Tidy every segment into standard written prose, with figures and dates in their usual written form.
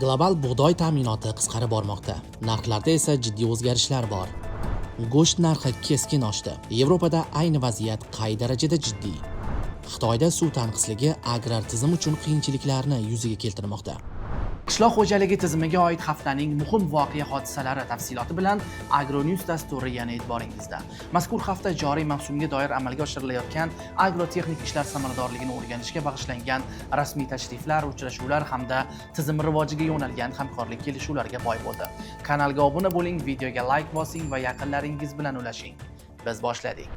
Global bug'doy ta'minoti qisqarib bormoqda. Narxlarda esa jiddiy o'zgarishlar bor. Go'sht narxi keskin oshdi. Yevropada ayni vaziyat qay darajada jiddiy? Xitoyda suv tanqisligi agrar tizim uchun qiyinchiliklarni yuzaga keltirmoqda. Qishloq xo'jaligi tizimiga oid haftaning muhim voqea hodisalari tafsiloti bilan Agronews dasturi yana e'tiboringizda. Mazkur hafta joriy mavsumga doir amalga oshirilayotgan agrotexnik ishlar samaradorligini o'rganishga bag'ishlangan rasmiy tashriflar, uchrashuvlar hamda tizim rivojiga yo'nalgan hamkorlik kelishuvlariga boy bo'ldi. Kanalga obuna bo'ling, videoga like bosing va yaqinlaringiz bilan ulashing. Biz boshladik.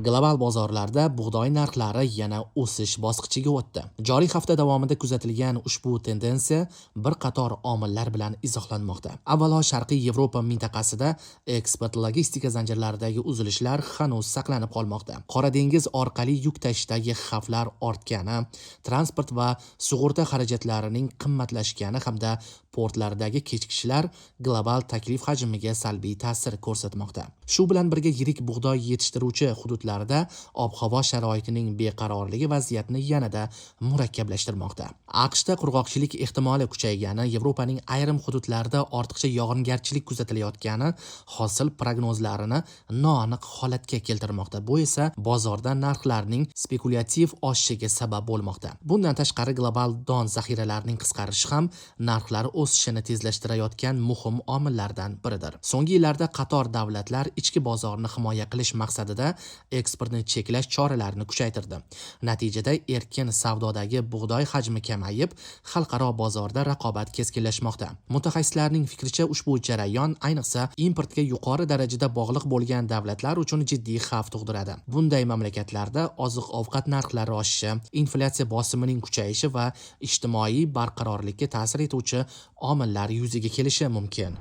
Global bozorlarda bug'doy narxlari yana o'sish bosqichiga o'tdi. Joriy hafta davomida kuzatilgan ushbu tendensiya bir qator omillar bilan izohlanmoqda. Avvalo, Sharqiy Yevropa mintaqasida eksport logistika zanjirlaridagi uzilishlar hanuz saqlanib qolmoqda. Qora dengiz orqali yuk tashishdagi xavflar ortgani, transport va sug'urta xarajatlarining qimmatlashgani hamda portlardagi kechikishlar global taklif hajmiga salbiy ta'sir ko'rsatmoqda. Shu bilan birga yirik bug'doy yetishtiruvchi hududlarda ob-havo sharoitining beqarorligi vaziyatni yanada murakkablashtirmoqda. AQShda qurg'oqchilik ehtimoli kuchaygani, Yevropaning ayrim hududlarida ortiqcha yog'ingarchilik kuzatilayotgani hosil prognozlarini noaniq holatga keltirmoqda. Bu esa bozorda narxlarning spekulyativ oshishiga sabab bo'lmoqda. Bundan tashqari, global don zaxiralarining qisqarishi ham narxlar o'sishini tezlashtirayotgan muhim omillardan biridir. So'nggi yillarda qator davlatlar ichki bozorni himoya qilish maqsadida eksportni cheklash choralarini kuchaytirdi. Natijada erkin savdodagi bug'doy hajmi kamayib, xalqaro bozorda raqobat keskinlashmoqda. Mutaxassislarning fikricha, ushbu jarayon ayniqsa importga yuqori darajada bog'liq bo'lgan davlatlar uchun jiddiy xavf tug'diradi. Bunday mamlakatlarda oziq-ovqat narxlari oshishi, inflyatsiya bosimining kuchayishi va ijtimoiy barqarorlikka ta'sir etuvchi omillar yuzaga kelishi mumkin.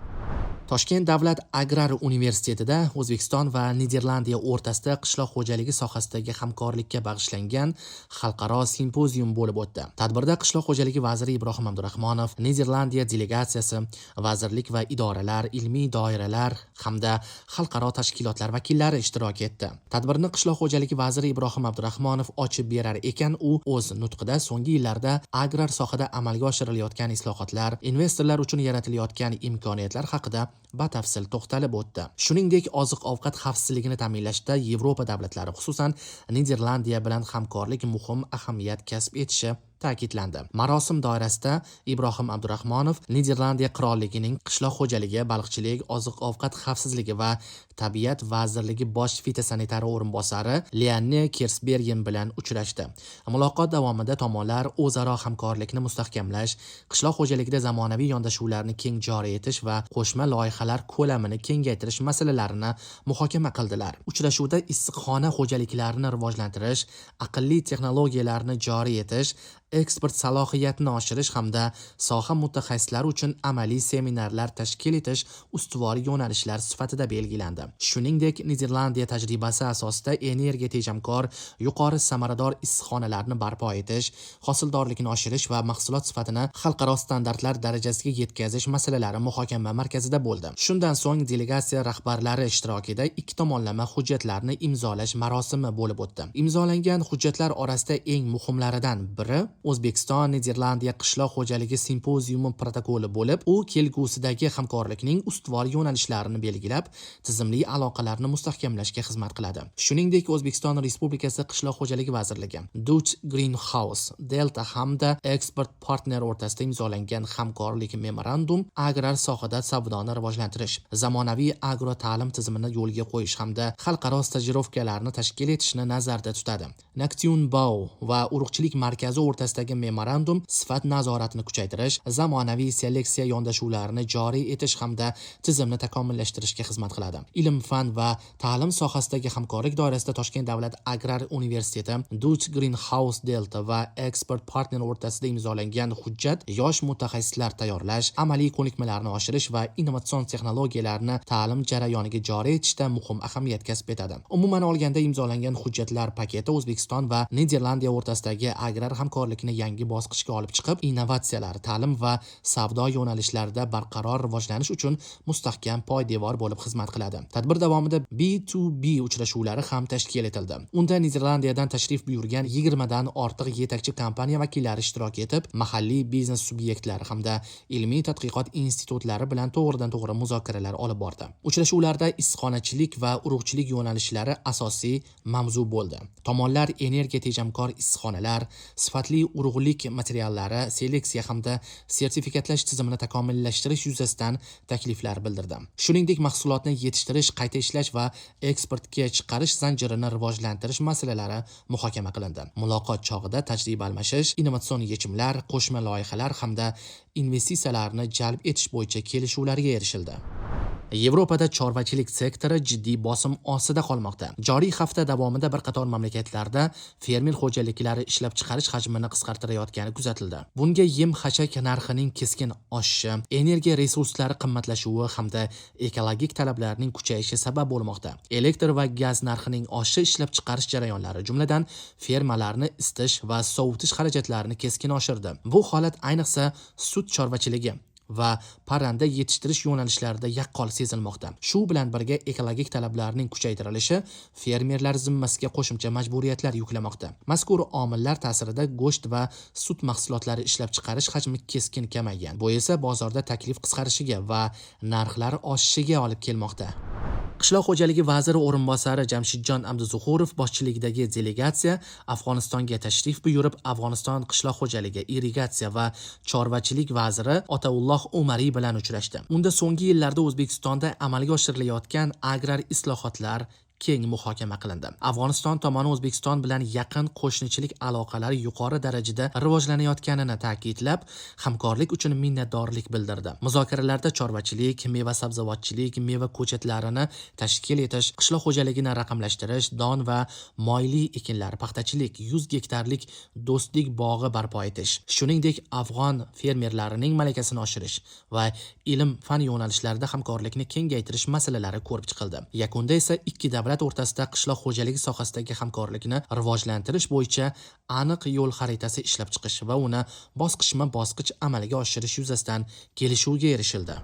Toshkent davlat agrar universitetida O'zbekiston va Niderlandiya o'rtasida qishloq xo'jaligi sohasidagi hamkorlikka bag'ishlangan xalqaro simpozium bo'lib o'tdi. Tadbirda qishloq xo'jaligi vaziri Ibrohim Abdurahmonov, Niderlandiya delegatsiyasi, vazirlik va idoralar, ilmiy doiralar hamda xalqaro tashkilotlar vakillari ishtirok etdi. Tadbirni qishloq xo'jaligi vaziri Ibrohim Abdurahmonov ochib berar ekan, u o'z nutqida so'nggi yillarda agrar sohada amalga oshirilayotgan islohotlar, investorlar uchun yaratilayotgan imkoniyatlar haqida batafsil to'xtalib o'tdi. Shuningdek, oziq-ovqat xavfsizligini ta'minlashda Yevropa davlatlari, xususan Niderlandiya bilan hamkorlik muhim ahamiyat kasb etishi ta'kidlandi. Marosim doirasida Ibrohim Abdurahmonov Niderlandiya qirolligining qishloq xo'jaligi, baliqchilik, oziq-ovqat xavfsizligi va tabiat vazirligi bosh fitosanitari o'rinbosari Lianne Kersbergen bilan uchrashdi. Muloqot davomida tomonlar o'zaro hamkorlikni mustahkamlash, qishloq xo'jaligida zamonaviy yondashuvlarni keng joriy etish va qo'shma loyihalar ko'lamini kengaytirish masalalarini muhokama qildilar. Uchrashuvda issiqxona xo'jaliklarini rivojlantirish, aqlli texnologiyalarni joriy etish, eksport salohiyatini oshirish hamda soha mutaxassislari uchun amaliy seminarlar tashkil etish ustuvor yo'nalishlar sifatida belgilandi. Shuningdek, Niderlandiya tajribasi asosida energiya tejamkor, yuqori samarador issiqxonalarni barpo etish, hosildorlikni oshirish va mahsulot sifatini xalqaro standartlar darajasiga yetkazish masalalari muhokama markazida bo'ldi. Shundan so'ng delegatsiya rahbarlari ishtirokida ikki tomonlama hujjatlarni imzolash marosimi bo'lib o'tdi. Imzolangan hujjatlar orasida eng muhimlaridan biri O'zbekiston Niderlandiya qishloq xo'jaligi simpoziumi protokoli bo'lib, u kelgusidagi hamkorlikning ustuvor yo'nalishlarini belgilab, tizimli aloqalarni mustahkamlashga xizmat qiladi. Shuningdek, O'zbekiston Respublikasi Qishloq xo'jaligi vazirligi, Dutch Greenhouse, Delta hamda Export Partner o'rtasida imzolangan hamkorlik memorandum agrar sohada savdoni rivojlantirish, zamonaviy agro ta'lim tizimini yo'lga qo'yish hamda xalqaro stajirovkalarni tashkil etishni nazarda tutadi. Naktyunbao va urug'chilik markazi o'rtasidagi memorandum sifat nazoratini kuchaytirish, zamonaviy seleksiya yondashuvlarini joriy etish hamda tizimni takomillashtirishga xizmat qiladi. Ilm-fan va ta'lim sohasidagi hamkorlik doirasida Toshkent davlat agrar universiteti, Dutch Greenhouse Delta va Export Partner o'rtasida imzolangan hujjat yosh mutaxassislar tayyorlash, amaliy ko'nikmalarni oshirish va innovatsion texnologiyalarni ta'lim jarayoniga joriy etishda muhim ahamiyat kasb etadi. Umuman olganda, imzolangan hujjatlar paketi O'zbekiston va Niderlandiya o'rtasidagi agrar hamkorlik hamkorlikni yangi bosqichga olib chiqib, innovatsiyalar, ta'lim va savdo yo'nalishlarida barqaror rivojlanish uchun mustahkam poydevor bo'lib xizmat qiladi. Tadbir davomida B2B uchrashuvlari ham tashkil etildi. Unda Niderlandiyadan tashrif buyurgan 20 dan ortiq yetakchi kompaniya vakillari ishtirok etib, mahalliy biznes subyektlari hamda ilmiy tadqiqot institutlari bilan to'g'ridan-to'g'ri muzokaralar olib bordi. Uchrashuvlarda issiqxonachilik va urug'chilik yo'nalishlari asosiy mavzu bo'ldi. Tomonlar energiya tejamkor issiqxonalar, sifatli urug'lik materiallari, seleksiya hamda sertifikatlash tizimini takomillashtirish yuzasidan takliflar bildirdi. Shuningdek, mahsulotni yetishtirish, qayta ishlash va eksportga chiqarish zanjirini rivojlantirish masalalari muhokama qilindi. Muloqot chog'ida tajriba almashish, innovatsion yechimlar, qo'shma loyihalar hamda investitsiyalarni jalb etish bo'yicha kelishuvlarga erishildi. Yevropada chorvachilik sektori jiddiy bosim ostida qolmoqda. Joriy hafta davomida bir qator mamlakatlarda fermer xo'jaliklari ishlab chiqarish hajmini qisqartirayotgani kuzatildi. Bunga yem-xashak narxining keskin oshishi, energiya resurslari qimmatlashuvi hamda ekologik talablarning kuchayishi sabab bo'lmoqda. Elektr va gaz narxining oshishi ishlab chiqarish jarayonlari, jumladan fermalarni isitish va sovutish xarajatlarini keskin oshirdi. Bu holat ayniqsa sut chorvachiligi va parranda yetishtirish yo'nalishlarida yaqqol sezilmoqda. Shu bilan birga ekologik talablarning kuchaytirilishi fermerlar zimmasiga qo'shimcha majburiyatlar yuklamoqda. Mazkur omillar ta'sirida go'sht va sut mahsulotlari ishlab chiqarish hajmi keskin kamaygan. Bu esa bozorda taklif qisqarishiga va narxlar oshishiga olib kelmoqda. Qishloq xo'jaligi vaziri o'rinbosari Jamshidjon Abduzuhurov boshchiligidagi delegatsiya Afg'onistonga tashrif buyurib, Afg'oniston qishloq xo'jaligi, irrigatsiya va chorvachilik vaziri Otaulloh Umariy bilan uchrashdi. Unda so'nggi yillarda O'zbekistonda amalga oshirilayotgan agrar islohotlar keng muhokama qilindi. Afg'oniston tomoni O'zbekiston bilan yaqin qo'shnichilik aloqalari yuqori darajada rivojlanayotganini ta'kidlab, hamkorlik uchun minnatdorlik bildirdi. Muzokaralarda chorvachilik, meva-sabzavotchilik, meva ko'chatlarini tashkil etish, qishloq xo'jaligini raqamlashtirish, don va moyli ekinlar, paxtachilik, 100 gektarlik do'stlik bog'i barpo etish, shuningdek afg'on fermerlarining malakasini oshirish va ilm-fan yo'nalishlarida hamkorlikni kengaytirish masalalari ko'rib chiqildi. Yakunda esa ikki davlat o'rtasida qishloq xo'jaligi sohasidagi hamkorlikni rivojlantirish bo'yicha aniq yo'l xaritasi ishlab chiqish va uni bosqichma-bosqich amalga oshirish yuzasidan kelishuvga erishildi.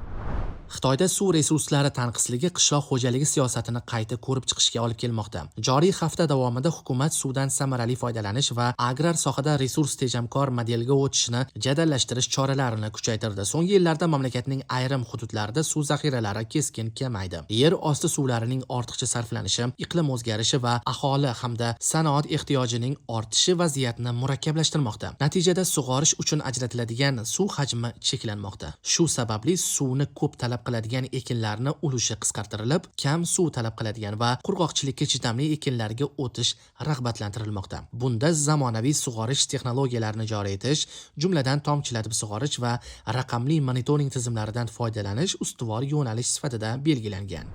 Xitoyda suv resurslari tanqisligi qishloq xo'jaligi siyosatini qayta ko'rib chiqishga olib kelmoqda. Joriy hafta davomida hukumat suvdan samarali foydalanish va agrar sohada resurs tejamkor modelga o'tishni jadallashtirish choralarini kuchaytirdi. So'nggi yillarda mamlakatning ayrim hududlarida suv zaxiralari keskin kamaydi. Yer osti suvlarining ortiqcha sarflanishi, iqlim o'zgarishi va aholi hamda sanoat ehtiyojining ortishi vaziyatni murakkablashtirmoqda. Natijada sug'orish uchun ajratiladigan suv hajmi cheklanmoqda. Shu sababli suvni ko'p talab qiladigan ekinlarni ulushi qisqartirilib, kam suv talab qiladigan va qurg'oqchilikka chidamli ekinlarga o'tish rag'batlantirilmoqda. Bunda zamonaviy sug'orish texnologiyalarini joriy etish, jumladan tomchilatib sug'orish va raqamli monitoring tizimlaridan foydalanish ustuvor yo'nalish sifatida belgilangan.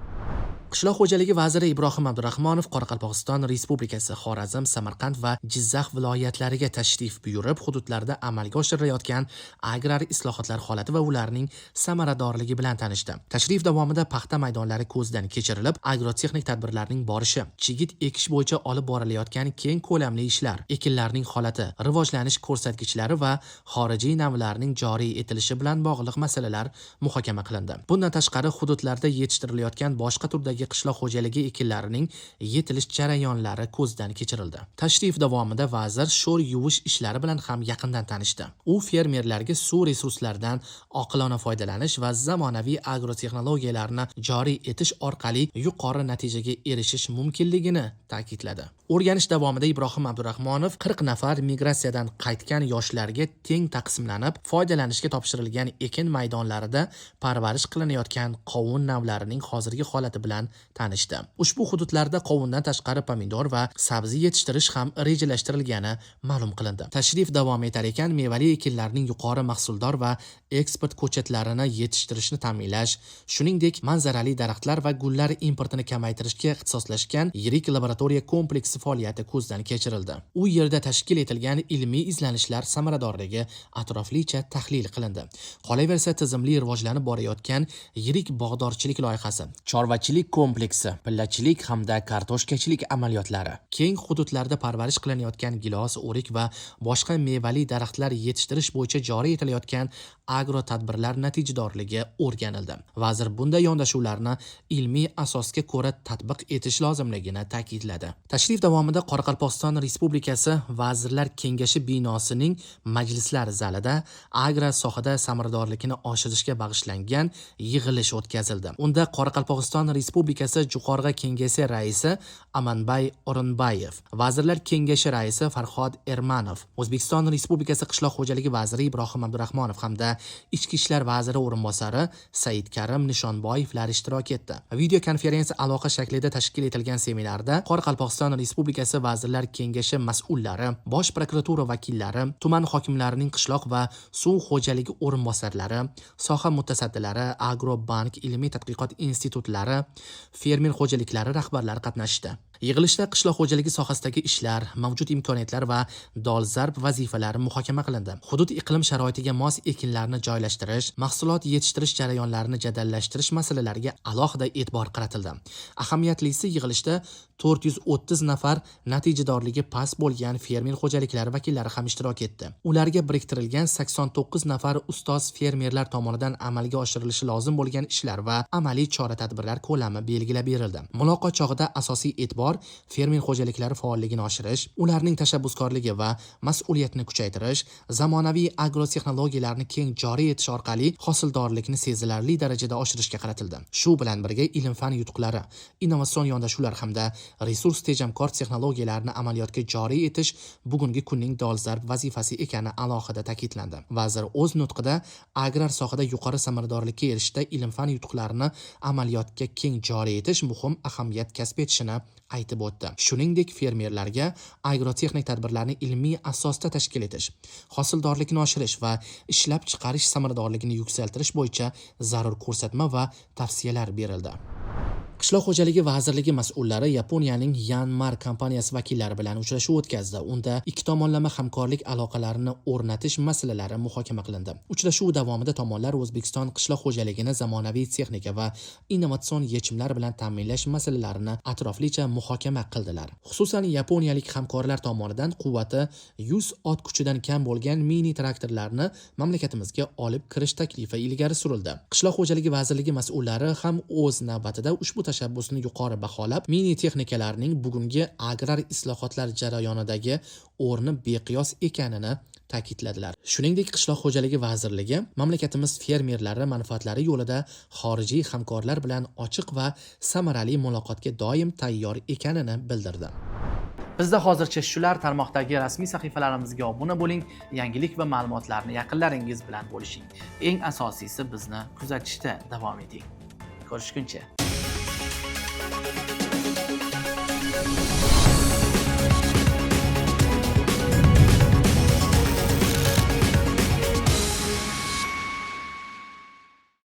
Qishloq xo'jaligi vaziri Ibrohim Abdurahmonov Qoraqalpog'iston Respublikasi, Xorazm, Samarqand va Jizzax viloyatlariga tashrif buyurib, hududlarda amalga oshirilayotgan agrar islohotlar holati va ularning samaradorligi bilan tanishdi. Tashrif davomida paxta maydonlari ko'zdan kechirilib, agrotexnik tadbirlarning borishi, chigit ekish bo'yicha olib borilayotgan keng ko'lamli ishlar, ekinlarning holati, rivojlanish ko'rsatkichlari va xorijiy navlarning joriy etilishi bilan bog'liq masalalar muhokama qilindi. Bundan tashqari, hududlarda yetishtirilayotgan boshqa turdagi qishloq xo'jaligi ekinlarining yetilish jarayonlari ko'zdan kechirildi. Tashrif davomida vazir sho'r yuvish ishlari bilan ham yaqindan tanishdi. U fermerlarga suv resurslaridan oqilona foydalanish va zamonaviy agrotexnologiyalarni joriy etish orqali yuqori natijaga erishish mumkinligini ta'kidladi. O'rganish davomida Ibrohim Abdurahmonov 40 nafar migratsiyadan qaytgan yoshlarga teng taqsimlanib, foydalanishga topshirilgan ekin maydonlarida parvarish qilinayotgan qovun navlarining hozirgi holati bilan tanishdi. Ushbu hududlarda qovundan tashqari pomidor va sabzi yetishtirish ham rejalashtirilgani ma'lum qilindi. Tashrif davom etar ekan, mevali ekinlarning yuqori mahsuldor va eksport ko'chatlarini yetishtirishni ta'minlash, shuningdek manzarali daraxtlar va gullar importini kamaytirishga ixtisoslashgan yirik laboratoriya kompleksi faoliyati ko'zdan kechirildi. U yerda tashkil etilgan ilmiy izlanishlar samaradorligi atroflicha tahlil qilindi. Qolaversa, tizimli rivojlanib borayotgan yirik bog'dorchilik loyihasi, chorvachilik kompleksi, pillachilik hamda kartoshkachilik amaliyotlari, keng hududlarda parvarish qilinayotgan gilos, o'rik va boshqa mevali daraxtlar yetishtirish bo'yicha joriy etilayotgan agro tadbirlar natijadorligi o'rganildi. Vazir bunday yondashuvlarni ilmiy asosga ko'ra tatbiq etish lozimligini ta'kidladi. Tashrif davomida Qoraqalpog'iston Respublikasi Vazirlar Kengashi binosining majlislar zalida agro sohada samaradorlikni oshirishga bag'ishlangan yig'ilish o'tkazildi. Unda Qoraqalpog'iston Respublikasi Jo'qorg'i Kengashi raisi Amanbay O'rinbayev, Vazirlar Kengashi raisi Farhod Ermanov, O'zbekiston Respublikasi Qishloq xo'jaligi vaziri Ibrohim Abdurahmonov hamda Ichki ishlar vaziri o'rinbosari Said Karim Nishonboyevlar ishtirok etdi. Video konferensiya aloqa shaklida tashkil etilgan seminarda Qoraqalpog'iston Respublikasi Vazirlar Kengashi mas'ullari, Bosh prokuratura vakillari, tuman hokimlarining qishloq va suv xo'jaligi o'rinbosarlari, soha mutasaddilari, Agrobank ilmiy tadqiqot institutlari, fermer xo'jaliklari rahbarlari qatnashdi. Yig'ilishda qishloq xo'jaligi sohasidagi ishlar, mavjud imkoniyatlar va dolzarb vazifalar muhokama qilindi. Hudud iqlim sharoitiga mos ekinlarni joylashtirish, mahsulot yetishtirish jarayonlarini jadallashtirish masalalariga alohida e'tibor qaratildi. Ahamiyatlisi yig'ilishda 430 nafar natijadorligi past bo'lgan fermer xo'jaliklari vakillari ham ishtirok etdi. Ularga biriktirilgan 89 nafar ustoz fermerlar tomonidan amalga oshirilishi lozim bo'lgan ishlar va amaliy chora-tadbirlar ko'lami belgilab berildi. Muloqot chog'ida asosiy e'tibor fermer xo'jaliklari faolligini oshirish, ularning tashabbuskorligi va mas'uliyatini kuchaytirish, zamonaviy agrotexnologiyalarni keng joriy etish orqali hosildorlikni sezilarli darajada oshirishga qaratildi. Shu bilan birga ilm-fan yutuqlari, innovatsion yondashuvlar hamda resurs tejamkor texnologiyalarni amaliyotga joriy etish bugungi kunning dolzarb vazifasi ekani alohida ta'kidlandi. Vazir o'z nutqida agrar sohada yuqori samaradorlikka erishishda ilm-fan yutuqlarini amaliyotga keng joriy etish muhim ahamiyat kasb etishini aytib o'tdi. Shuningdek, fermerlarga agrotexnik tadbirlarni ilmiy asosda tashkil etish, hosildorlikni oshirish va ishlab chiqarish samaradorligini yuksaltirish bo'yicha zarur ko'rsatma va tavsiyalar berildi. Qishloq xo'jaligi vazirligi mas'ullari Yaponiyaning Yanmar kompaniyasi vakillari bilan uchrashuv o'tkazdi. Unda ikki tomonlama hamkorlik aloqalarini o'rnatish masalalari muhokama qilindi. Uchrashuv davomida tomonlar O'zbekiston qishloq xo'jaligini zamonaviy texnika va innovatsion yechimlar bilan ta'minlash masalalarini atroflicha muhokama qildilar. Xususan, yaponiyalik hamkorlar tomonidan quvvati 100 ot kuchidan kam bo'lgan mini traktorlarni mamlakatimizga olib kirish taklifi ilgari surildi. Qishloq xo'jaligi vazirligi mas'ullari ham o'z navbatida ushbu tashabbusni yuqori baholab, mini texnikalarning bugungi agrar islohotlar jarayonidagi o'rni beqiyos ekanini ta'kidladilar. Shuningdek, Qishloq xo'jaligi vazirligi mamlakatimiz fermerlari manfaatlari yo'lida xorijiy hamkorlar bilan ochiq va samarali muloqotga doim tayyor ekanini bildirdi. Bizda hozircha shular. Tarmoqdagi rasmiy sahifalarimizga obuna bo'ling, yangilik va ma'lumotlarni yaqinlaringiz bilan bo'lishing. Eng asosiysi bizni kuzatishda davom eting. Ko'rishguncha.